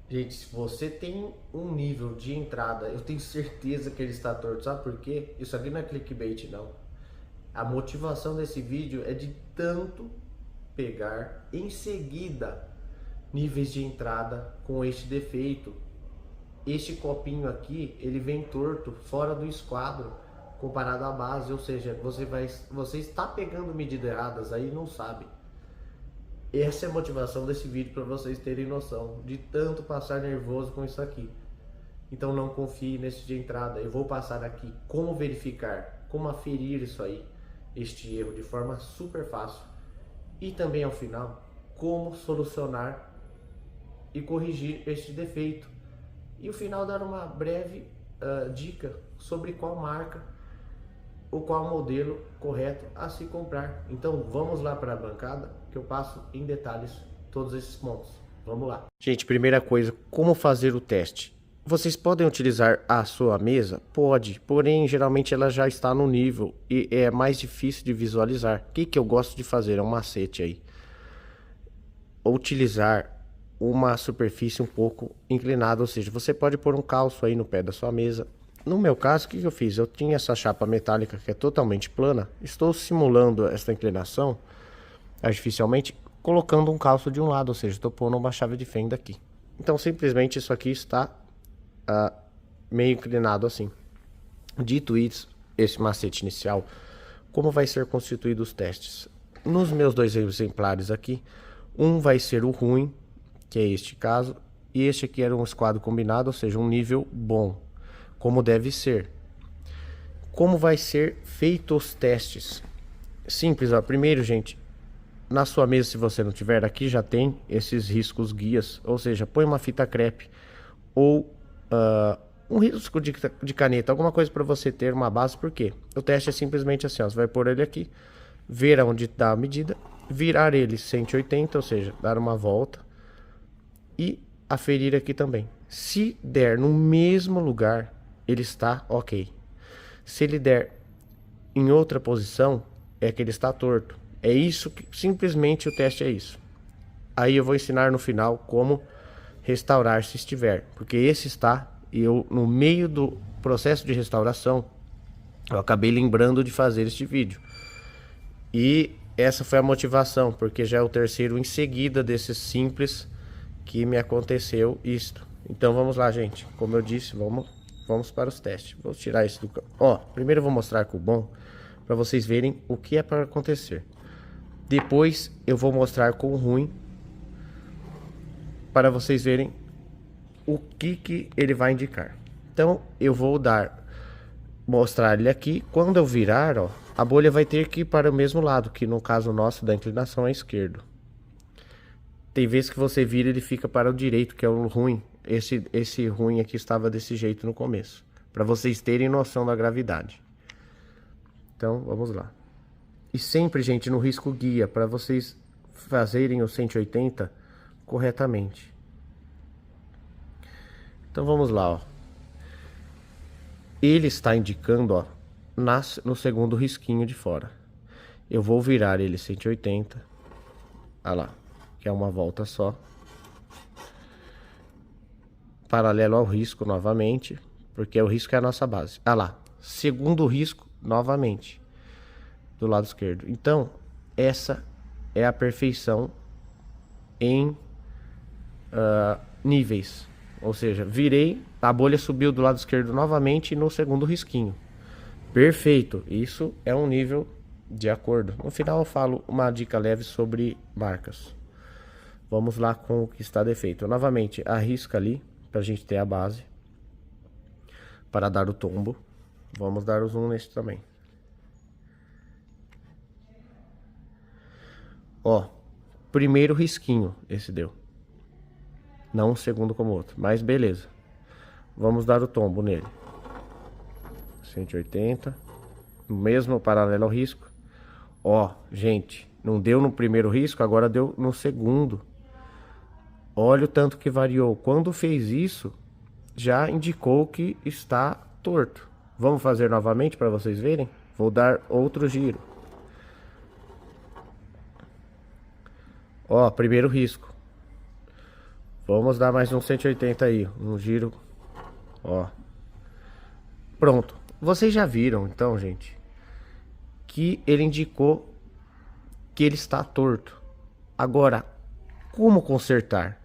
Gente, se você tem um nível de entrada, eu tenho certeza que ele está torto. Sabe por quê? Isso aqui não é clickbait, não. A motivação desse vídeo é de tanto pegar em seguida níveis de entrada com este defeito. Este copinho aqui, ele vem torto, fora do esquadro, comparado à base. Ou seja, você está pegando medidas erradas aí e não sabe. Essa é a motivação desse vídeo, para vocês terem noção de tanto passar nervoso com isso aqui. Então não confie nesse de entrada. Eu vou passar aqui como verificar, como aferir isso aí, este erro de forma super fácil. E também ao final, como solucionar e corrigir este defeito. E no final dar uma breve dica sobre qual marca ou qual modelo correto a se comprar. Então vamos lá para a bancada que eu passo em detalhes todos esses pontos. Vamos lá. Gente, primeira coisa, como fazer o teste? Vocês podem utilizar a sua mesa? Pode, porém geralmente ela já está no nível e é mais difícil de visualizar. O que eu gosto de fazer? É um macete aí. Utilizar uma superfície um pouco inclinada, ou seja, você pode pôr um calço aí no pé da sua mesa. No meu caso, o que eu fiz? Eu tinha essa chapa metálica que é totalmente plana, estou simulando essa inclinação artificialmente, colocando um calço de um lado, ou seja, estou pondo uma chave de fenda aqui. Então simplesmente isso aqui está meio inclinado assim. Dito isso, esse macete inicial, como vai ser constituído os testes? Nos meus dois exemplares aqui, um vai ser o ruim, que é este caso, e este aqui era um esquadro combinado, ou seja, um nível bom, como deve ser. Como vai ser feito os testes? Simples, ó. Primeiro, gente, na sua mesa, se você não tiver, aqui já tem esses riscos guias, ou seja, põe uma fita crepe ou um risco de caneta, alguma coisa para você ter uma base. Por quê? O teste é simplesmente assim, ó, você vai pôr ele aqui, ver aonde dá a medida, virar ele 180, ou seja, dar uma volta e aferir aqui também. Se der no mesmo lugar, ele está ok. Se ele der em outra posição, é que ele está torto. É isso que simplesmente o teste é isso. Aí eu vou ensinar no final como restaurar se estiver, porque esse está, e eu no meio do processo de restauração eu acabei lembrando de fazer este vídeo. E essa foi a motivação, porque já é o terceiro em seguida desses simples que me aconteceu isto. Então vamos lá, gente. Como eu disse, vamos para os testes. Vou tirar isso do... Ó, primeiro eu vou mostrar com o bom, para vocês verem o que é para acontecer. Depois eu vou mostrar com o ruim, para vocês verem o que ele vai indicar. Então eu vou mostrar ele aqui. Quando eu virar, ó, a bolha vai ter que ir para o mesmo lado, que no caso nosso da inclinação é esquerdo. Tem vezes que você vira, ele fica para o direito, que é o ruim. Esse ruim aqui estava desse jeito no começo, para vocês terem noção da gravidade. Então vamos lá. E sempre, gente, no risco guia, para vocês fazerem o 180 corretamente. Então vamos lá, ó. Ele está indicando, ó, no segundo risquinho de fora. Eu vou virar ele 180. Olha lá, que é uma volta só. Paralelo ao risco novamente, porque o risco é a nossa base. Olha lá, segundo risco novamente, do lado esquerdo. Então, essa é a perfeição em níveis. Ou seja, virei, a bolha subiu do lado esquerdo novamente no segundo risquinho. Perfeito, isso é um nível de acordo. No final eu falo uma dica leve sobre marcas. Vamos lá com o que está defeito. Novamente, arrisca ali, para a gente ter a base, para dar o tombo. Vamos dar o zoom nesse também. Ó, primeiro risquinho, esse deu. Não um segundo como o outro, mas beleza. Vamos dar o tombo nele. 180. Mesmo paralelo ao risco. Ó, gente, não deu no primeiro risco, agora deu no segundo. Olha o tanto que variou. Quando fez isso, já indicou que está torto. Vamos fazer novamente para vocês verem? Vou dar outro giro. Ó, primeiro risco. Vamos dar mais um 180 aí, um giro, ó. Pronto. Vocês já viram, então, gente, que ele indicou que ele está torto. Agora, como consertar?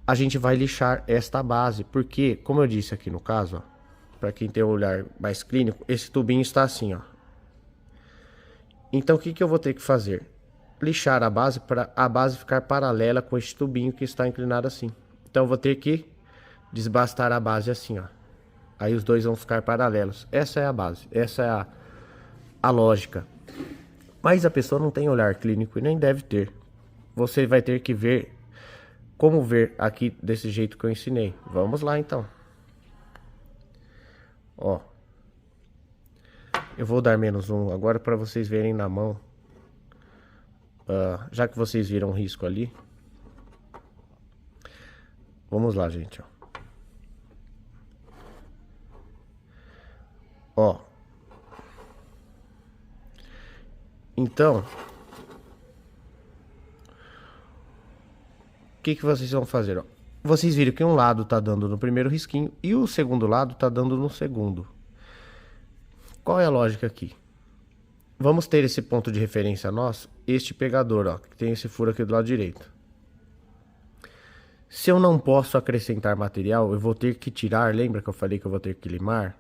A gente vai lixar esta base, porque, como eu disse aqui no caso, ó, para quem tem um olhar mais clínico, esse tubinho está assim, ó. Então, o que que eu vou ter que fazer? Lixar a base para a base ficar paralela com este tubinho que está inclinado assim. Então, eu vou ter que desbastar a base assim, ó. Aí os dois vão ficar paralelos. Essa é a base, essa é a lógica. Mas a pessoa não tem olhar clínico e nem deve ter. Você vai ter que ver como ver aqui desse jeito que eu ensinei. Vamos lá então. Ó. Eu vou dar -1 agora para vocês verem na mão. Já que vocês viram o risco ali. Vamos lá, gente, ó. Ó. Então, o que que vocês vão fazer, ó? Vocês viram que um lado tá dando no primeiro risquinho e o segundo lado tá dando no segundo. Qual é a lógica aqui? Vamos ter esse ponto de referência nosso, este pegador, ó, que tem esse furo aqui do lado direito. Se eu não posso acrescentar material, eu vou ter que tirar, lembra que eu falei que eu vou ter que limar?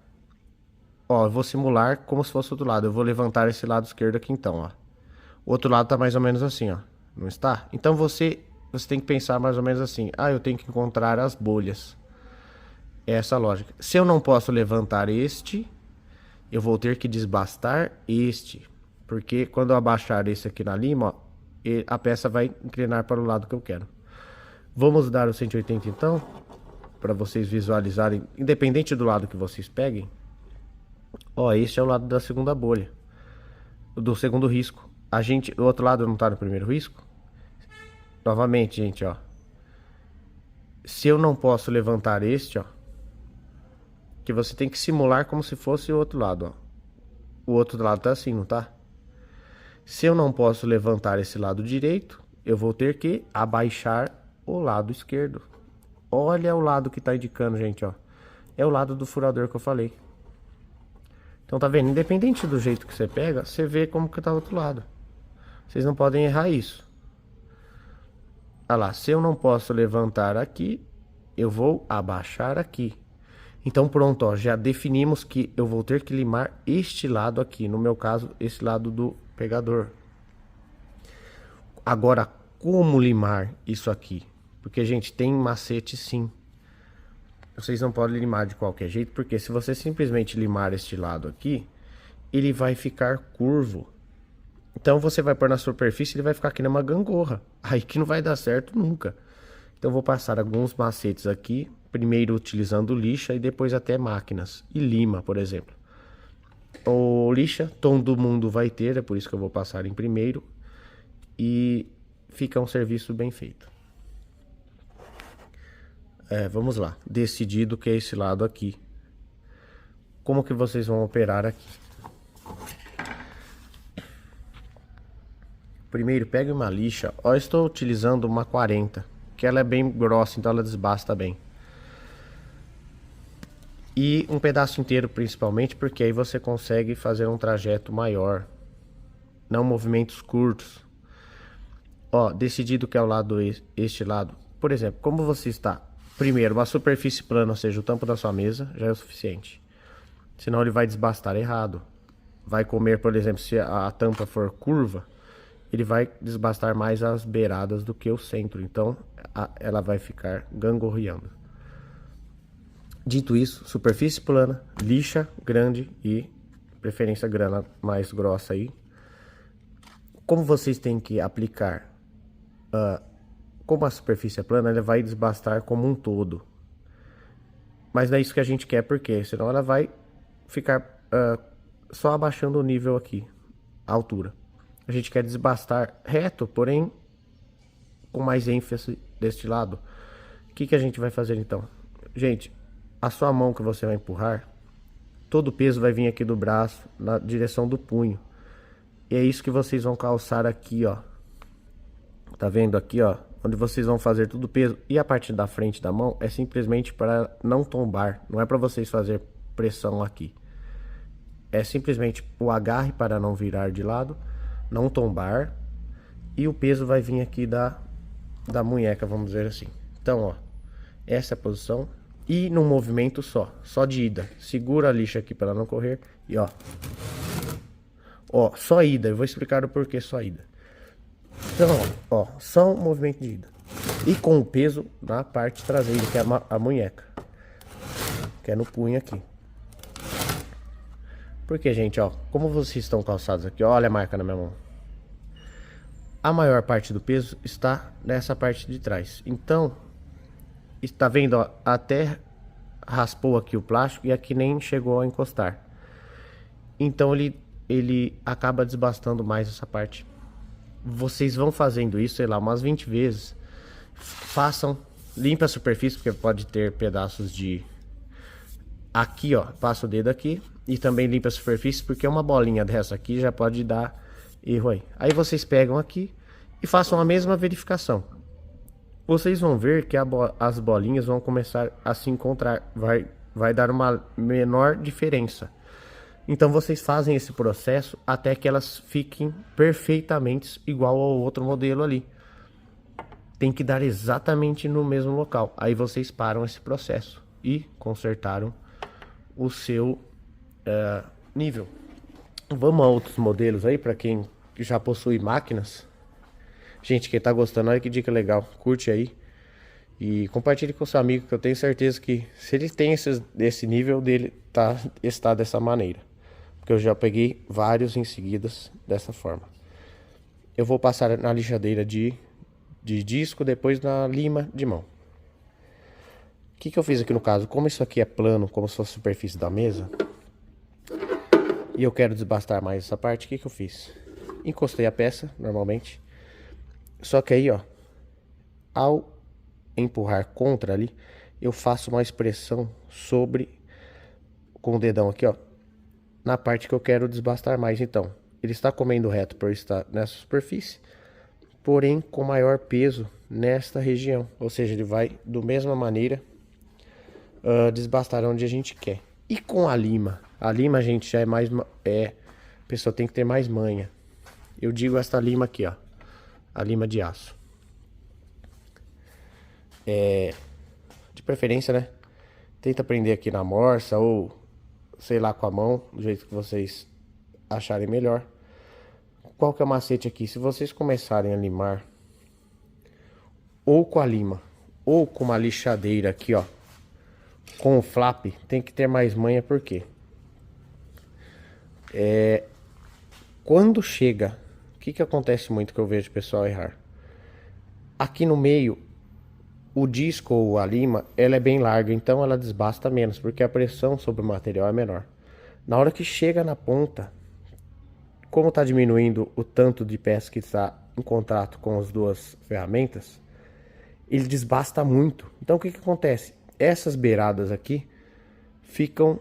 Ó, eu vou simular como se fosse do outro lado. Eu vou levantar esse lado esquerdo aqui então, ó. O outro lado tá mais ou menos assim, ó. Não está? Então você tem que pensar mais ou menos assim. Ah, eu tenho que encontrar as bolhas. É essa a lógica. Se eu não posso levantar este, eu vou ter que desbastar este. Porque quando eu abaixar esse aqui na lima, ó, a peça vai inclinar para o lado que eu quero. Vamos dar o 180 então, para vocês visualizarem, independente do lado que vocês peguem. Ó, este é o lado da segunda bolha, do segundo risco. O outro lado não tá no primeiro risco. Novamente, gente, ó. Se eu não posso levantar este, ó, que você tem que simular como se fosse o outro lado, ó. O outro lado tá assim, não tá? Se eu não posso levantar esse lado direito, eu vou ter que abaixar o lado esquerdo. Olha o lado que tá indicando, gente, ó. É o lado do furador que eu falei. Então, tá vendo? Independente do jeito que você pega, você vê como que tá do outro lado. Vocês não podem errar isso. Olha lá, se eu não posso levantar aqui, eu vou abaixar aqui. Então, pronto, ó, já definimos que eu vou ter que limar este lado aqui. No meu caso, esse lado do pegador. Agora, como limar isso aqui? Porque, gente, tem macete sim. Vocês não podem limar de qualquer jeito, porque se você simplesmente limar este lado aqui, ele vai ficar curvo. Então você vai pôr na superfície, ele vai ficar aqui numa gangorra. Aí que não vai dar certo nunca. Então eu vou passar alguns macetes aqui, primeiro utilizando lixa e depois até máquinas. E lima, por exemplo. O lixa, todo mundo vai ter, é por isso que eu vou passar em primeiro. E fica um serviço bem feito. Vamos lá. Decidido que é esse lado aqui. Como que vocês vão operar aqui? Primeiro, pegue uma lixa. Ó, eu estou utilizando uma 40, que ela é bem grossa, então ela desbasta bem. E um pedaço inteiro, principalmente, porque aí você consegue fazer um trajeto maior. Não movimentos curtos. Ó, decidido que é o lado, este lado. Por exemplo, como você está... Primeiro, uma superfície plana, ou seja, o tampo da sua mesa, já é o suficiente. Senão ele vai desbastar errado. Vai comer, por exemplo, se a tampa for curva, ele vai desbastar mais as beiradas do que o centro. Então, ela vai ficar gangorreando. Dito isso, superfície plana, lixa grande e preferência grana mais grossa aí. Como vocês têm que aplicar... como a superfície é plana, ela vai desbastar como um todo. Mas não é isso que a gente quer, porque senão ela vai ficar só abaixando o nível aqui, a altura. A gente quer desbastar reto, porém com mais ênfase deste lado. O que que a gente vai fazer então? Gente, a sua mão que você vai empurrar, todo o peso vai vir aqui do braço, na direção do punho. E é isso que vocês vão calçar aqui, ó. Tá vendo aqui, ó? onde vocês vão fazer tudo peso, e a parte da frente da mão é simplesmente para não tombar, não é para vocês fazer pressão aqui. É simplesmente o agarre para não virar de lado, não tombar, e o peso vai vir aqui da munheca, vamos dizer assim. Então, ó, essa é a posição, e num movimento só de ida. Segura a lixa aqui para ela não correr, e ó, só ida. Eu vou explicar o porquê só ida. Então, ó, só um movimento de ida. E com o peso na parte traseira, que é a munheca, que é no punho aqui. Porque, gente, ó, como vocês estão calçados aqui, ó, olha a marca na minha mão. A maior parte do peso está nessa parte de trás. Então, está vendo, ó, até raspou aqui o plástico e aqui nem chegou a encostar. Então ele acaba desbastando mais essa parte. Vocês vão fazendo isso, sei lá, umas 20 vezes. Façam, limpa a superfície, porque pode ter pedaços de... Aqui, ó, passa o dedo aqui e também limpa a superfície, porque uma bolinha dessa aqui já pode dar erro aí. Aí vocês pegam aqui e façam a mesma verificação. Vocês vão ver que as bolinhas vão começar a se encontrar, vai dar uma menor diferença. Então vocês fazem esse processo até que elas fiquem perfeitamente igual ao outro modelo ali. Tem que dar exatamente no mesmo local. Aí vocês param esse processo e consertaram o seu nível. Vamos a outros modelos aí, para quem já possui máquinas. Gente, quem tá gostando, olha que dica legal. Curte aí e compartilhe com seu amigo, que eu tenho certeza que se ele tem esse nível dele, está dessa maneira. Porque eu já peguei vários em seguidas dessa forma. Eu vou passar na lixadeira de disco, depois na lima de mão. O que eu fiz aqui no caso? Como isso aqui é plano, como se fosse a superfície da mesa, e eu quero desbastar mais essa parte, o que eu fiz? Encostei a peça, normalmente. Só que aí, ó, ao empurrar contra ali, eu faço uma expressão com o dedão aqui, ó, na parte que eu quero desbastar mais. Então, ele está comendo reto por estar nessa superfície, porém com maior peso nesta região. Ou seja, ele vai da mesma maneira desbastar onde a gente quer. E com a lima, gente, já é mais... a pessoa tem que ter mais manha. Eu digo esta lima aqui, ó, a lima de aço. De preferência, né? Tenta prender aqui na morsa ou, sei lá, com a mão, do jeito que vocês acharem melhor. Qual que é o macete aqui? Se vocês começarem a limar ou com a lima ou com uma lixadeira aqui, ó, com o flap, tem que ter mais manha, porque quando chega, o que acontece muito que eu vejo o pessoal errar? Aqui no meio, o disco ou a lima, ela é bem larga, então ela desbasta menos, porque a pressão sobre o material é menor. Na hora que chega na ponta, como está diminuindo o tanto de peça que está em contato com as duas ferramentas, ele desbasta muito. Então o que acontece? Essas beiradas aqui ficam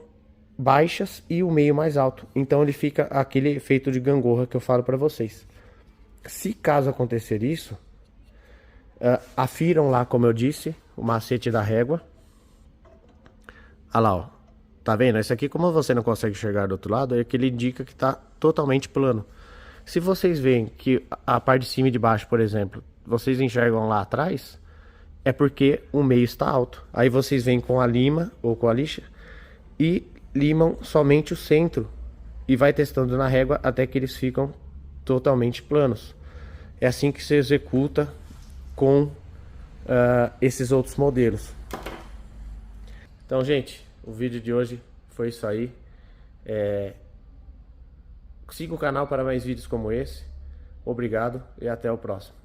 baixas e o meio mais alto. Então ele fica aquele efeito de gangorra que eu falo para vocês. Se caso acontecer isso, afiram lá, como eu disse, o macete da régua. Olha lá, ó. Tá vendo? Esse aqui, como você não consegue enxergar do outro lado, é que ele indica que tá totalmente plano. Se vocês veem que a parte de cima e de baixo, por exemplo, vocês enxergam lá atrás, é porque o meio está alto. Aí vocês vêm com a lima ou com a lixa e limam somente o centro e vai testando na régua até que eles ficam totalmente planos. É assim que se executa com esses outros modelos. Então, gente, o vídeo de hoje foi isso aí. Siga o canal para mais vídeos como esse. Obrigado e até o próximo.